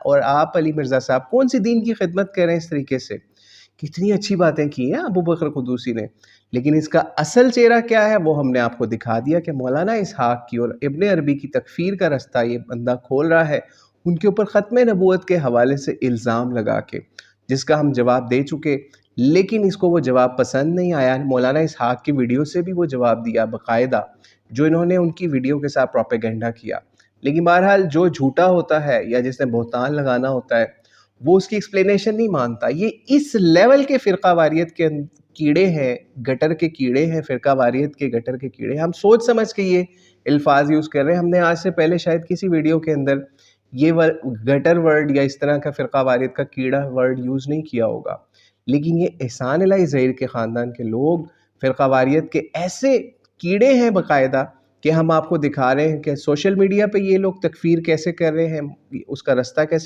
اور آپ علی مرزا صاحب کون سی دین کی خدمت کر رہے ہیں اس طریقے سے؟ کتنی اچھی باتیں کی ہیں ابو بکر قدوسی نے، لیکن اس کا اصل چہرہ کیا ہے وہ ہم نے آپ کو دکھا دیا کہ مولانا اسحاق کی اور ابن عربی کی تکفیر کا رستہ یہ بندہ کھول رہا ہے، ان کے اوپر ختم نبوت کے حوالے سے الزام لگا کے، جس کا ہم جواب دے چکے، لیکن اس کو وہ جواب پسند نہیں آیا۔ مولانا اسحاق کی ویڈیو سے بھی وہ جواب دیا باقاعدہ، جو انہوں نے ان کی ویڈیو کے ساتھ پروپیگنڈا کیا۔ لیکن بہرحال جو جھوٹا ہوتا ہے یا جس نے بہتان لگانا ہوتا ہے وہ اس کی ایکسپلینیشن نہیں مانتا۔ یہ اس لیول کے فرقہ واریت کے کیڑے ہیں، گٹر کے کیڑے ہیں، فرقہ واریت کے گٹر کے کیڑے ہیں۔ ہم سوچ سمجھ کے یہ الفاظ یوز کر رہے ہیں۔ ہم نے آج سے پہلے شاید کسی ویڈیو کے اندر یہ گٹر ورڈ یا اس طرح کا فرقہ واریت کا کیڑا ورڈ یوز نہیں کیا ہوگا، لیکن یہ احسان الہی ظہیر کے خاندان کے لوگ فرقہ واریت کے ایسے کیڑے ہیں باقاعدہ کہ ہم آپ کو دکھا رہے ہیں کہ سوشل میڈیا پہ یہ لوگ تکفیر کیسے کر رہے ہیں، اس کا رستہ کیسے